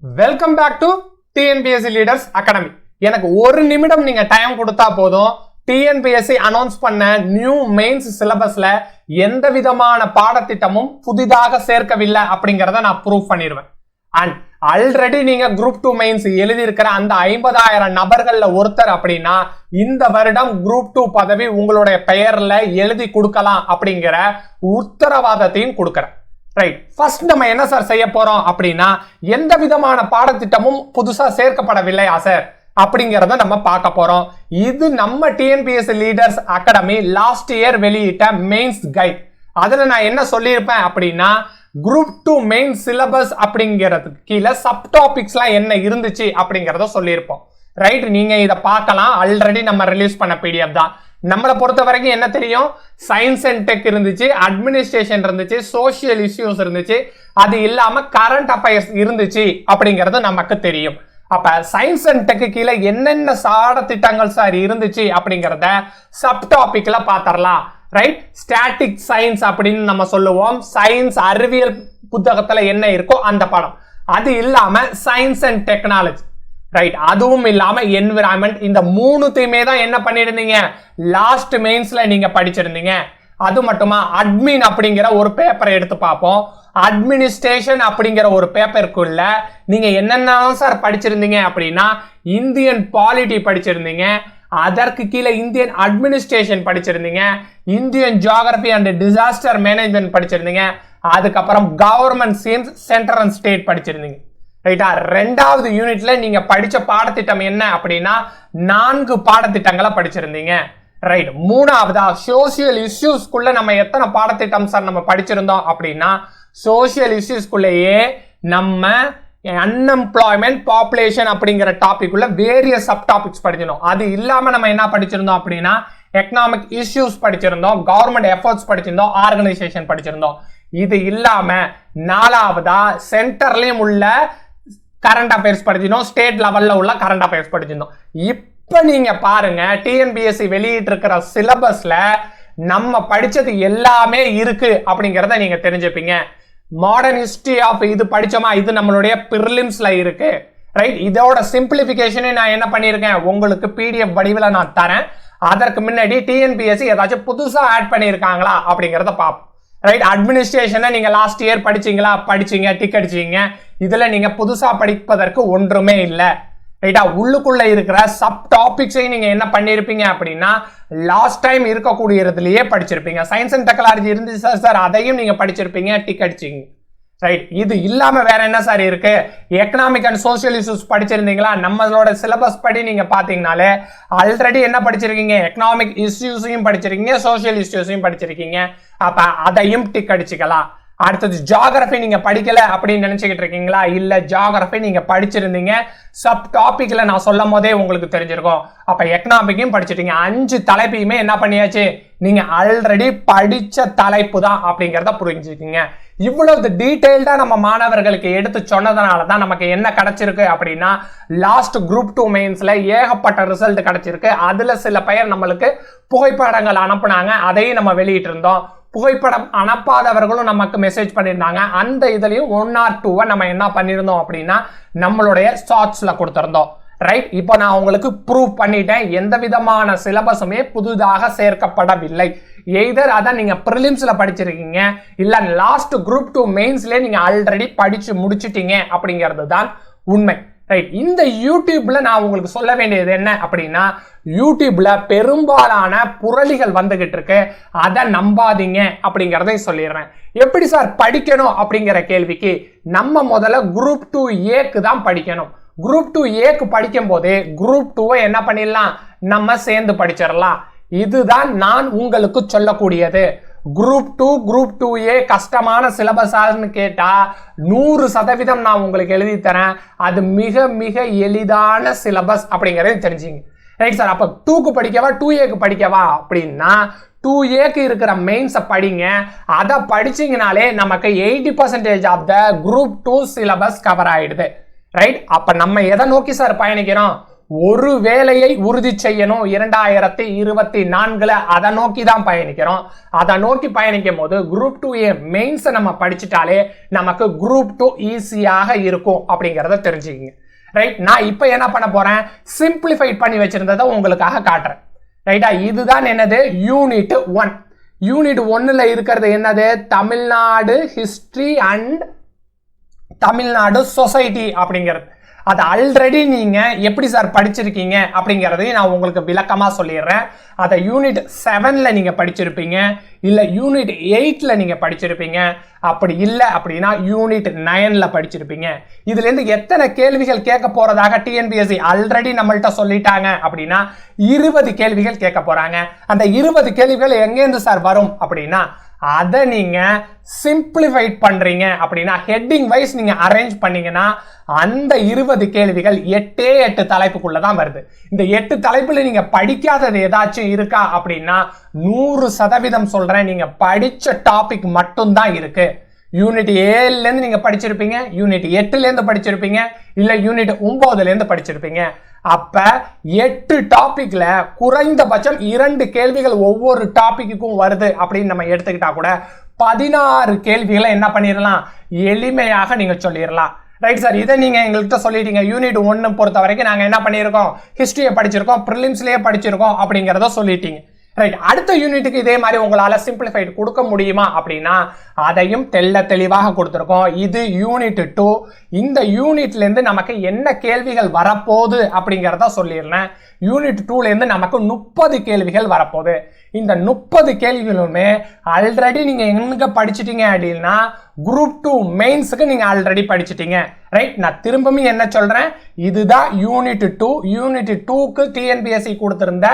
Welcome back to TNPSC leaders academy. எனக்கு ஒரு நிமிடம் நீங்க டைம் கொடுத்தா போதும், டிஎன்பிஎஸ்சி அனௌன்ஸ் பண்ண நியூ மெயின்ஸ் சிலபஸ்ல எந்த விதமான பாடத்திட்டமும் புதிதாக சேர்க்கவில்லை அப்படிங்கறத நான் ப்ரூவ் பண்ணிடுவேன். அண்ட் ஆல்ரெடி நீங்க குரூப் 2 மெயின்ஸ் எழுதி இருக்கிற அந்த 50,000 நபர்கள்ல ஒருத்தர் அப்படின்னா இந்த வருடம் குரூப் 2 பதவி உங்களுடைய பெயர்ல எழுதி கொடுக்கலாம் அப்படிங்கிற உத்தரவாதத்தையும் கொடுக்கறேன். ரைட், ஃபர்ஸ்ட் நம்ம என்ன சார் செய்ய போறோம் அப்படின்னா, எந்த விதமான பாடத்திட்டமும் புதுசா சேர்க்கப்படவில்லையா சார் அப்படிங்கறத நம்ம பார்க்க போறோம். இது நம்ம TNPSC leaders academy last year வெளியிட்ட மெயின்ஸ் கைட். அதுல நான் என்ன சொல்லியிருப்பேன் அப்படின்னா, குரூப் 2 மெயின் சிலபஸ் அப்படிங்கிறதுக்கு கீழே சப் டாபிக்ஸ்லாம் என்ன இருந்துச்சு அப்படிங்கறத சொல்லியிருப்போம். ரைட், நீங்க இதை பார்க்கலாம். ஆல்ரெடி நம்ம ரிலீஸ் பண்ண பிடிஎஃப் தான். நம்மளை பொறுத்த வரைக்கும் என்ன தெரியும், சயின்ஸ் அண்ட் டெக் இருந்துச்சு, அட்மினிஸ்ட்ரேஷன் இருந்துச்சு, சோசியல் இஷ்யூஸ் இருந்துச்சு, அது இல்லாம கரண்ட் அஃபேர்ஸ் இருந்துச்சு அப்படிங்கிறது நமக்கு தெரியும். அப்ப சயின்ஸ் அண்ட் டெக்கு கீழே என்னென்ன திட்டங்கள் சார் இருந்துச்சு அப்படிங்கிறத சப் டாபிக்ல பாத்திரலாம். ரைட், ஸ்டாட்டிக் சயின்ஸ் அப்படின்னு நம்ம சொல்லுவோம். சயின்ஸ் அறிவியல் புத்தகத்துல என்ன இருக்கோ அந்த பாடம். அது இல்லாம சயின்ஸ் அண்ட் டெக்னாலஜி. ரைட், அதுவும் இல்லாம என்விரான்மெண்ட். இந்த மூணுத்தையுமே தான் என்ன பண்ணிருந்தீங்க, லாஸ்ட் மெயின்ஸ்ல நீங்க படிச்சிருந்தீங்க. அது மட்டுமா, அட்மின் அப்படிங்கிற ஒரு பேப்பரை எடுத்து பார்ப்போம். அட்மினிஸ்ட்ரேஷன் அப்படிங்கிற ஒரு பேப்பருக்குள்ள நீங்க என்னென்ன சார் படிச்சிருந்தீங்க அப்படின்னா, இந்தியன் பாலிட்டி படிச்சிருந்தீங்க, அதற்கு கீழே இந்தியன் அட்மினிஸ்ட்ரேஷன் படிச்சிருந்தீங்க, Indian geography and disaster management படிச்சிருந்தீங்க, அதுக்கப்புறம் government schemes, central and state படிச்சிருந்தீங்க. ரைட்டா, ரெண்டாவது யூனிட்ல நீங்க படிச்ச பாடத்திட்டம் என்ன அப்படின்னா 4 பாடத்திட்டங்களை படிச்சிருந்தீங்க. ரைட், மூணாவதா சோசியல் இஷ்யூஸ்க்குள்ள நம்ம எத்தனை பாடத்திட்டம் சார் நம்ம படிச்சிருந்தோம் அப்படின்னா, சோசியல் இஷ்யூஸ்க்குள்ளேயே நம்ம அன்எம்ப்ளாய்மெண்ட் பாப்புலேஷன் அப்படிங்கிற டாபிக் உள்ள வேரியஸ் சப் டாபிக்ஸ் படிச்சிருந்தோம். அது இல்லாம நம்ம என்ன படிச்சிருந்தோம் அப்படின்னா, எக்கனாமிக் இஷ்யூஸ் படிச்சிருந்தோம், கவர்மெண்ட் எஃபர்ட்ஸ் படிச்சிருந்தோம், ஆர்கனைசேஷன் படிச்சிருந்தோம். இது இல்லாம 4வதா சென்டர்லயும் உள்ள கரண்ட் அஃபேர்ஸ் படிச்சிருந்தோம், ஸ்டேட் லெவல்ல உள்ள கரண்ட் அஃபேர்ஸ் படிச்சிருந்தோம். இப்ப நீங்க பாருங்க, டிஎன்பிஎஸ்சி வெளியிட்டு இருக்கிற சிலபஸ்ல நம்ம படிச்சது எல்லாமே இருக்கு அப்படிங்கறத நீங்க தெரிஞ்சுப்பீங்க. மாடர்ன் ஹிஸ்டரி ஆஃப் இது படிச்சோமா, இது நம்மளுடைய பிரிலிம்ஸ்ல இருக்கு. ரைட், இதோட சிம்பிளிபிகேஷனை நான் என்ன பண்ணிருக்கேன், உங்களுக்கு பிடிஎஃப் வடிவில் நான் தரேன். அதற்கு முன்னாடி டிஎன்பிஎஸ்சி ஏதாச்சும் புதுசா ஆட் பண்ணிருக்காங்களா அப்படிங்கறத பார்ப்போம். ரைட், அட்மினிஸ்ட்ரேஷனை நீங்க லாஸ்ட் இயர் படிச்சீங்களா, படிச்சீங்க, டிக் அடிச்சீங்க. இதுல நீங்க புதுசா படிப்பதற்கு ஒன்றுமே இல்லை. ரைட்டா, உள்ளுக்குள்ள இருக்கிற சப் டாபிக்ஸையும் நீங்க என்ன பண்ணிருப்பீங்க அப்படின்னா, லாஸ்ட் டைம் இருக்கக்கூடியதுலயே படிச்சிருப்பீங்க. சயின்ஸ் அண்ட் டெக்னாலஜி இருந்துச்சு சார், அதையும் நீங்க படிச்சிருப்பீங்க, டிக் அடிச்சீங்க. ரைட், இது இல்லாம வேற என்ன சார் இருக்கு, எக்கனாமிக் அண்ட் சோசியல் இஷ்யூஸ் படிச்சிருந்தீங்களா? நம்மளோட சிலபஸ் படி நீங்க பாத்தீங்கன்னாலே ஆல்ரெடி என்ன படிச்சிருக்கீங்க, எக்கனாமிக் இஷ்யூஸையும் படிச்சிருக்கீங்க, சோசியல் இஷ்யூஸையும் படிச்சிருக்கீங்க. அப்ப அதையும் டிக் அடிச்சுக்கலாம். அடுத்தது ஜியோகிராபி நீங்க படிக்கல அப்படின்னு நினைச்சுக்கிட்டு இருக்கீங்களா? இல்ல, ஜியோகிராபி நீங்க படிச்சிருந்தீங்க. சப் டாபிக்ல நான் சொல்லும் போதே உங்களுக்கு தெரிஞ்சிருக்கும். அப்ப எக்கனாமிக்கையும் படிச்சிட்டீங்க. 5 தலைப்பையுமே என்ன பண்ணியாச்சு, நீங்க ஆல்ரெடி படிச்ச தலைப்பு தான் அப்படிங்கறத புரிஞ்சுக்கிங்க. இவ்வளவு டீடைல்டா நம்ம மாணவர்களுக்கு எடுத்து சொன்னதுனால தான் நமக்கு என்ன கிடைச்சிருக்கு அப்படின்னா, லாஸ்ட் குரூப் 2 மெயின்ஸ்ல ஏகப்பட்ட ரிசல்ட் கிடைச்சிருக்கு. அதுல சில பேர் நம்மளுக்கு புகைப்படங்கள் அனுப்புனாங்க, அதையும் நம்ம வெளியிட்டு இருந்தோம். புகைப்படம் அனுப்பாதவர்களும் நமக்கு மெசேஜ் பண்ணியிருந்தாங்க. அந்த இதுலயும் 1 or 2 நம்ம என்ன பண்ணிருந்தோம் அப்படின்னா, நம்மளுடைய ஷார்ட்ஸ்ல கொடுத்திருந்தோம். ரைட், இப்போ நான் உங்களுக்கு ப்ரூவ் பண்ணிட்டேன், எந்த விதமான சிலபஸுமே புதுதாக சேர்க்கப்படவில்லை. எய்தர் அதான் நீங்க பிரிலிம்ஸ்ல படிச்சிருக்கீங்க, இல்ல லாஸ்ட் குரூப் 2 மெயின்ஸ்ல நீங்க ஆல்ரெடி படிச்சு முடிச்சிட்டீங்க அப்படிங்கிறது தான் உண்மை. ரைட், இந்த யூடியூப்ல நான் உங்களுக்கு சொல்ல வேண்டியது என்ன அப்படின்னா, யூடியூப்ல பெரும்பாலான புரளிகள் வந்துகிட்டு இருக்கு, அதை நம்பாதீங்க அப்படிங்கறதையும் சொல்லிடுறேன். எப்படி சார் படிக்கணும் அப்படிங்கிற கேள்விக்கு நம்ம முதல்ல குரூப் 2A தான் படிக்கணும். குரூப் 2A படிக்கும் போதே குரூப் 2 என்ன பண்ணிடலாம், நம்ம சேர்ந்து படிச்சிடலாம். இதுதான் நான் உங்களுக்கு சொல்லக்கூடியது. குரூப் 2 குரூப் 2A கஷ்டமான சிலபஸான்னு கேட்டா 100% நான் உங்களுக்கு எழுதி தரேன். அது மிக மிக எளிதான சிலபஸ் அப்படிங்கறது தெரிஞ்சுங்க. ரைட் சார், அப்ப 2க்கு படிக்கவா 2Aக்கு படிக்கவா அப்படின்னா, 2Aக்கு இருக்கிற மெயின்ஸை படிங்க. அதை படிச்சீங்கனாலே நமக்கு 80% of the group 2 syllabus cover ஆயிடுது. ரைட், அப்ப நம்ம எதை நோக்கி சார் பயணிக்கிறோம், ஒரு வேலையை உறுதி செய்யணும் 2024 அதை நோக்கி தான் பயணிக்கிறோம். அதை நோக்கி பயணிக்கும் போது குரூப் 2A மெயின்ஸ் நம்ம படிச்சுட்டாலே நமக்கு குரூப் 2 ஈஸியாக இருக்கும் அப்படிங்கறத தெரிஞ்சுக்கங்க. ரைட், நான் இப்போ என்ன பண்ண போறேன், சிம்பிளிஃபைட் பண்ணி வச்சிருந்ததை உங்களுக்காக காட்டுறேன். ரைட்டா, இதுதான் என்னது யூனிட் 1. யூனிட் 1ல இருக்கிறது என்னது, Tamil Nadu history and Tamil Nadu society அப்படிங்கிறது. அது ஆல்ரெடி நீங்க எப்படி சார் படிச்சிருக்கீங்க அப்படிங்கறதையும் நான் உங்களுக்கு விளக்கமா சொல்லிடுறேன். அதை யூனிட் 7ல நீங்க படிச்சிருப்பீங்க, இல்ல யூனிட் 8ல நீங்க படிச்சிருப்பீங்க, அப்படி இல்லை அப்படின்னா யூனிட் 9ல படிச்சிருப்பீங்க. இதுல இருந்து எத்தனை கேள்விகள் கேட்க போறதாக டிஎன்பிஎஸ்சி ஆல்ரெடி நம்மள்ட்ட சொல்லிட்டாங்க அப்படின்னா 20 கேள்விகள் கேட்க போறாங்க. அந்த 20 கேள்விகள் எங்கேருந்து சார் வரும் அப்படின்னா, அதை நீங்க சிம்பிளிஃபைட் பண்றீங்க அப்படின்னா ஹெட்டிங் வைஸ் நீங்க அரேஞ்ச் பண்ணீங்கன்னா அந்த 20 கேள்விகள் 8 தலைப்புக்குள்ளதான் வருது. இந்த 8 தலைப்புல நீங்க படிக்காதது ஏதாச்சும் இருக்கா அப்படின்னா 100% சொல்றேன், நீங்க படிச்ச டாபிக் மட்டும் தான் இருக்கு. யூனிட் 7ல இருந்து நீங்க படிச்சிருப்பீங்க, யூனிட் 8ல இருந்து படிச்சிருப்பீங்க, இல்ல யூனிட் 9ல இருந்து படிச்சிருப்பீங்க. அப்ப 8 டாபிக்ல குறைந்தபட்சம் 2 கேள்விகள் ஒவ்வொரு டாபிக்குக்கும் வருது அப்படின்னு நம்ம எடுத்துக்கிட்டா கூட 16 கேள்விகளை என்ன பண்ணிடலாம், எளிமையாக நீங்க சொல்லிடலாம். ரைட் சார், இதை நீங்க எங்கள்கிட்ட சொல்லிட்டீங்க. யூனிட் 1 பொறுத்த வரைக்கும் நாங்க என்ன பண்ணியிருக்கோம், ஹிஸ்டரியை படிச்சிருக்கோம், ப்ரிலிம்ஸ்லயே படிச்சிருக்கோம் அப்படிங்கிறத சொல்லிட்டீங்க. ரைட், அடுத்த யூனிட்டுக்கு இதே மாதிரி உங்களால சிம்பிளிஃபைட் கொடுக்க முடியுமா அப்படின்னா அதையும் தெளிவாக கொடுத்துருக்கோம். இது யூனிட் 2. இந்த யூனிட்ல இருந்து நமக்கு என்ன கேள்விகள் வரப்போகுது அப்படிங்கிறத சொல்லிடுறேன். யூனிட் 2ல இருந்து நமக்கு 30 கேள்விகள் வரப்போகுது. இந்த 30 கேள்விகளுமே ஆல்ரெடி நீங்க எங்க படிச்சிட்டீங்க அப்படின்னா குரூப் 2 மெயின்ஸுக்கு நீங்க ஆல்ரெடி படிச்சிட்டீங்க. ரைட், நான் திரும்பவும் என்ன சொல்றேன், இதுதான் யூனிட் 2. யூனிட் 2க்கு டிஎன்பிஎஸ்சி கொடுத்திருந்த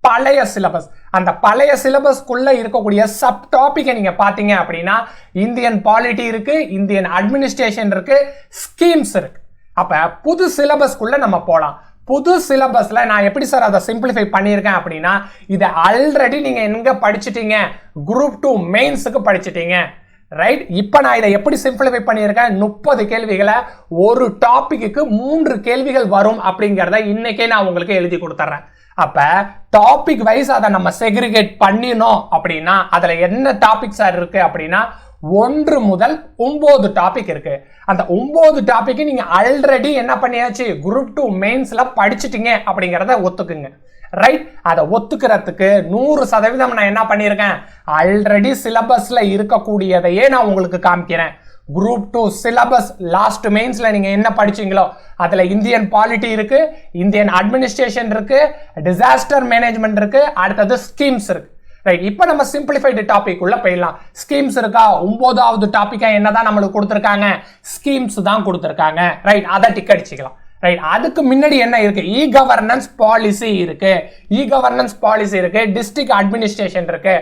பழைய சிலபஸ். அந்த பழைய சிலபஸ்க்குள்ள இருக்கக்கூடிய சப் டாபிக்கை நீங்க பாத்தீங்க அப்படின்னா இந்தியன் பாலிட்டி இருக்கு, இந்தியன் அட்மினிஸ்ட்ரேஷன் இருக்கு, ஸ்கீம்ஸ் இருக்கு. அப்ப புது சிலபஸ்க்குள்ள நம்ம போலாம். புது சிலபஸ்ல நான் எப்படி சார் அதை சிம்பிளிஃபை பண்ணியிருக்கேன் அப்படின்னா, இதை ஆல்ரெடி நீங்க எங்க படிச்சிட்டீங்க, குரூப் 2 மெயின்ஸுக்கு படிச்சிட்டீங்க. ரைட், இப்போ நான் இதை எப்படி சிம்பிளிஃபை பண்ணியிருக்கேன், 30 கேள்விகளை ஒரு டாபிக்கு 3 கேள்விகள் வரும் அப்படிங்கிறத இன்னைக்கே நான் உங்களுக்கு எழுதி கொடுத்துட்றேன். அப்ப டாபிக் வைஸ் அதை நம்ம செக்ரிகேட் பண்ணினோம் அப்படின்னா அதுல என்ன டாபிக் சார் இருக்கு அப்படின்னா 1 முதல் 9 டாபிக் இருக்கு. அந்த 9 டாபிக் நீங்க ஆல்ரெடி என்ன பண்ணியாச்சு, குரூப் 2 மெயின்ஸ்ல படிச்சிட்டீங்க அப்படிங்கறத ஒத்துக்குங்க. ரைட், அதை ஒத்துக்கிறதுக்கு 100% நான் என்ன பண்ணியிருக்கேன், ஆல்ரெடி சிலபஸ்ல இருக்கக்கூடியதையே நான் உங்களுக்கு காமிக்கிறேன். குரூப் 2 சிலபஸ் லாஸ்ட் மெயின்ஸ்ல நீங்க என்ன படிச்சீங்களோ அதுல இந்தியன் பாலிட்டி இருக்கு, இந்தியன் அட்மினிஸ்ட்ரேஷன் இருக்கு, டிசாஸ்டர் மேனேஜ்மெண்ட் இருக்கு, அடுத்தது ஸ்கீம்ஸ் இருக்கு. ரைட், இப்போ நம்ம சிம்பிளிஃபைடு டாபிக் உள்ள போயிடலாம். ஸ்கீம்ஸ் இருக்கா, 9வது டாபிக்கா என்னதான் நம்மளுக்கு கொடுத்துருக்காங்க, ஸ்கீம்ஸ் தான் கொடுத்துருக்காங்க. ரைட், அதை டிக் அடிச்சுக்கலாம். ரைட், அதுக்கு முன்னாடி என்ன இருக்கு, இ கவர்னன்ஸ் பாலிசி இருக்கு, இ கவர்னன்ஸ் பாலிசி இருக்கு, டிஸ்ட்ரிக்ட் அட்மினிஸ்ட்ரேஷன் இருக்கு.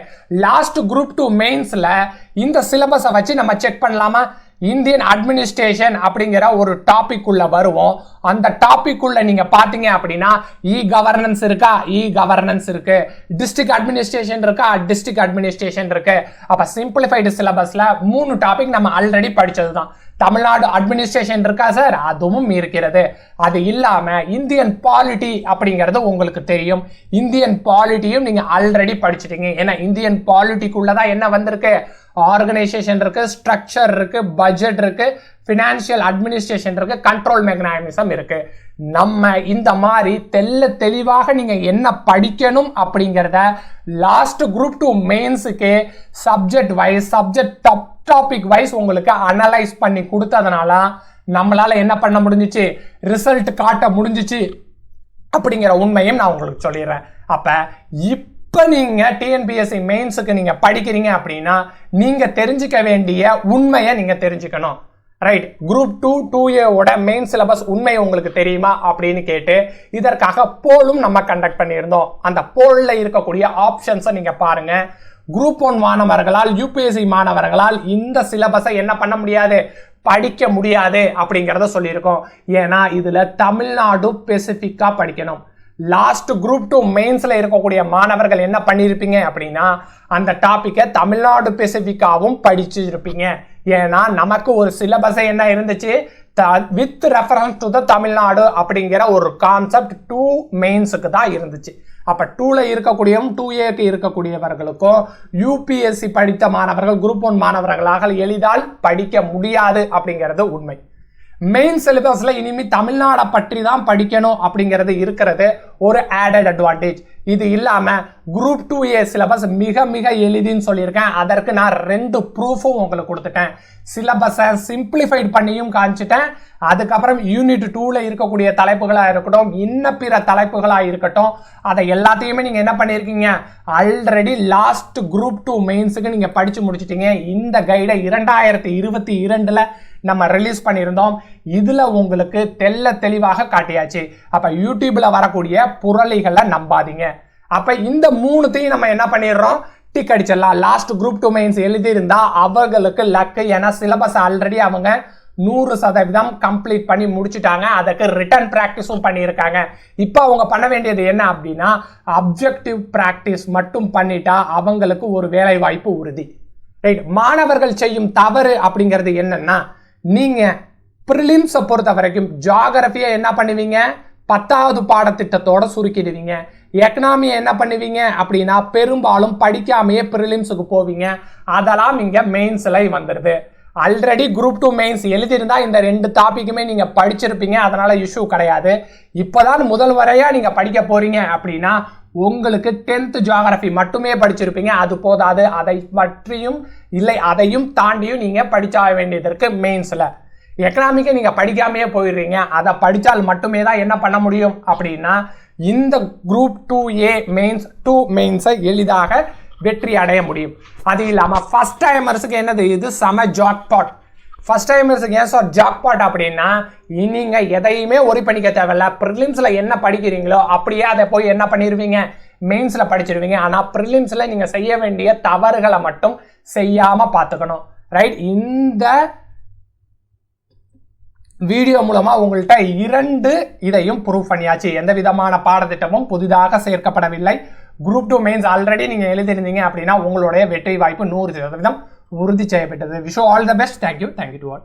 லாஸ்ட் குரூப் 2 மெயின்ஸ்ல இந்த சிலபஸை வச்சு நம்ம செக் பண்ணலாமா, இந்தியன் அட்மினிஸ்ட்ரேஷன் அப்படிங்கிற ஒரு டாபிக் உள்ள வருவோம். அந்த டாபிக் உள்ள நீங்க பாத்தீங்க அப்படின்னா இ கவர்னன்ஸ் இருக்கா, இ கவர்னன்ஸ் இருக்கு, டிஸ்ட்ரிக்ட் அட்மினிஸ்ட்ரேஷன் இருக்கா, டிஸ்ட்ரிக்ட் அட்மினிஸ்ட்ரேஷன் இருக்கு. அப்ப சிம்பிளிஃபைடு சிலபஸ்ல 3 டாபிக் நம்ம ஆல்ரெடி படிச்சதுதான். தமிழ்நாடு அட்மினிஸ்ட்ரேஷன் இருக்கா சார், அதுவும் இருக்கிறது. அது இல்லாம இந்தியன் பாலிட்டி அப்படிங்கிறது உங்களுக்கு தெரியும். இந்தியன் பாலிட்டியும் நீங்க ஆல்ரெடி படிச்சிட்டீங்க. ஏன்னா இந்தியன் பாலிட்டிக்குள்ளதான் என்ன வந்திருக்கு, ஆர்கனைசேஷன் இருக்கு, ஸ்ட்ரக்சர் இருக்கு, பட்ஜெட் இருக்கு, பினான்சியல் அட்மினிஸ்ட்ரேஷன் இருக்கு, கண்ட்ரோல் மெக்கானிசம் இருக்கு. நம்ம இந்த மாதிரி தெளிவாக நீங்க என்ன படிக்கணும் அப்படிங்கிறத லாஸ்ட் குரூப் 2 மெயின்ஸுக்கு subject wise, subject topic wise உங்களுக்கு அனலைஸ் பண்ணி கொடுத்ததுனால நம்மளால என்ன பண்ண முடிஞ்சிச்சு, ரிசல்ட் காட்ட முடிஞ்சிச்சு அப்படிங்கிற உண்மையும் நான் உங்களுக்கு சொல்லிடுறேன். அப்ப இப்ப நீங்க டிஎன்பிஎஸ்சி மெயின்ஸுக்கு நீங்க படிக்கிறீங்க அப்படின்னா நீங்க தெரிஞ்சுக்க வேண்டிய உண்மையை நீங்க தெரிஞ்சுக்கணும். ரைட், குரூப் 2 2A ஓட மெயின் சிலபஸ் உண்மை உங்களுக்கு தெரியுமா அப்படின்னு கேட்டு இதற்காக போலும் நம்ம கண்டக்ட் பண்ணியிருந்தோம். அந்த போல்ல இருக்கக்கூடிய ஆப்ஷன்ஸை நீங்க பாருங்க. குரூப் 1 மாணவர்களால், யூபிஎஸ்சி மாணவர்களால் இந்த சிலபஸை என்ன பண்ண முடியாது, படிக்க முடியாது அப்படிங்கிறத சொல்லியிருக்கோம். ஏன்னா இதுல தமிழ்நாடு ஸ்பெசிபிக்கா படிக்கணும். லாஸ்ட் குரூப் 2 மெயின்ஸ்ல இருக்கக்கூடிய மாணவர்கள் என்ன பண்ணிருப்பீங்க அப்படின்னா அந்த டாபிக்கை தமிழ்நாடு ஸ்பெசிபிக்காவும் படிச்சு இருப்பீங்க. ஏன்னா நமக்கு ஒரு சிலபஸ் என்ன இருந்துச்சு, with reference to the Tamil Nadu அப்படிங்கிற ஒரு கான்செப்ட் 2 மெயின்ஸுக்கு தான் இருந்துச்சு. அப்ப 2ல இருக்கக்கூடியவும் 2A இருக்கக்கூடியவர்களுக்கும் யூபிஎஸ்சி படித்த மாணவர்கள் குரூப் 1 மாணவர்களாக எளிதால் படிக்க முடியாது அப்படிங்கிறது உண்மை. மெயின் சிலபஸ்ல இனிமே தமிழ்நாடை பற்றி தான் படிக்கணும் அப்படிங்கிறது இருக்கிறது ஒரு ஆடட் அட்வான்டேஜ். இது இல்லாம குரூப் 2A சிலபஸ் மிக மிக எளிதுன்னு சொல்லியிருக்கேன். அதற்கு நான் 2 ப்ரூஃபும் உங்களுக்கு கொடுத்துட்டேன். சிலபஸை சிம்பிளிஃபைட் பண்ணியும் காமிச்சிட்டேன். அதுக்கப்புறம் யூனிட் 2ல இருக்கக்கூடிய தலைப்புகளா இருக்கட்டும், இன்ன பிற தலைப்புகளா இருக்கட்டும், அதை எல்லாத்தையுமே நீங்க என்ன பண்ணிருக்கீங்க, ஆல்ரெடி லாஸ்ட் குரூப் 2 மெயின்ஸுக்கு நீங்க படிச்சு முடிச்சிட்டீங்க. இந்த கைடை 2022ல நம்ம ரிலீஸ் பண்ணியிருந்தோம். இதுல உங்களுக்கு தெளிவாக காட்டியாச்சு. அப்ப யூடியூப்ல வரக்கூடிய புரளிகளை நம்பாதீங்க. அப்ப இந்த 3த்தையும் நம்ம என்ன பண்ணிடுறோம், டிக் அடிச்சிடலாம். லாஸ்ட் குரூப் 2 மெயின்ஸ் எழுதியிருந்தா அவங்களுக்கு லக்கு. ஏன்னா சிலபஸ் ஆல்ரெடி அவங்க 100% கம்ப்ளீட் பண்ணி முடிச்சுட்டாங்க. அதுக்கு ரிட்டன் பிராக்டிஸும் பண்ணியிருக்காங்க. இப்போ அவங்க பண்ண வேண்டியது என்ன அப்படின்னா, அப்ஜெக்டிவ் பிராக்டிஸ் மட்டும் பண்ணிட்டா அவங்களுக்கு ஒரு வேலை வாய்ப்பு உறுதி. ரைட். மாணவர்கள் செய்யும் தவறு அப்படிங்கிறது என்னன்னா, நீங்க பிரிலிம்ஸை பொறுத்த வரைக்கும் ஜியோகிராஃபியை என்ன பண்ணுவீங்க, 10வது பாடத்திட்டத்தோட சுருக்கிடுவீங்க. எக்கனாமியை என்ன பண்ணுவீங்க அப்படின்னா பெரும்பாலும் படிக்காமையே பிரிலிம்ஸுக்கு போவீங்க. அதெல்லாம் இங்க மெயின்ஸ்ல வந்துடுது. ஆல்ரெடி குரூப் 2 மெயின்ஸ் எழுதியிருந்தா இந்த 2 டாபிக்குமே நீங்க படிச்சிருப்பீங்க. அதனால இஷ்யூ கிடையாது. இப்போதான் முதல் வரையா நீங்க படிக்க போறீங்க அப்படின்னா உங்களுக்கு 10th ஜியோகிராஃபி மட்டுமே படிச்சிருப்பீங்க. அது போதாது, அதை பற்றியும் இல்லை அதையும் தாண்டியும் நீங்க படிச்சாக வேண்டியதற்கு மெயின்ஸ்ல. எக்கனாமிக்கை நீங்க படிக்காமையே போயிடுறீங்க. அதை படிச்சால் மட்டுமே தான் என்ன பண்ண முடியும் அப்படின்னா இந்த குரூப் 2A மெயின்ஸ் 2 மெயின்ஸை எளிதாக வெற்றி அடைய முடியும். அது இல்லாம ஃபர்ஸ்ட் டைமர்ஸுக்கு என்னது, இது சம ஜாக்பாட். ஃபர்ஸ்ட் டைமர்ஸுக்கு ஏன் சார் ஜாக்பாட் அப்படின்னா, நீங்க எதையுமே ஒரி பண்ணிக்க தேவையில்ல. ப்ரிலிம்ஸ்ல என்ன படிக்கிறீங்களோ அப்படியே அதை போய் என்ன பண்ணிடுவீங்க, மெயின்ஸ்ல படிச்சிருவீங்க. ஆனா ப்ரிலிம்ஸ்ல நீங்க செய்ய வேண்டிய தவறுகளை மட்டும் செய்யாம பார்த்துக்கணும். ரைட். இந்த வீடியோ மூலமா உங்கள்கிட்ட 2 இதையும் ப்ரூவ் பண்ணியாச்சு. எந்த விதமான பாடத்திட்டமும் புதிதாக சேர்க்கப்படவில்லை. குரூப் 2 மெயின்ஸ் ஆல்ரெடி நீங்க எழுதிருந்தீங்க அப்படின்னா உங்களுடைய வெற்றி வாய்ப்பு 100% உறுதி செய்யப்பட்டது. Wish all the best. Thank you to all.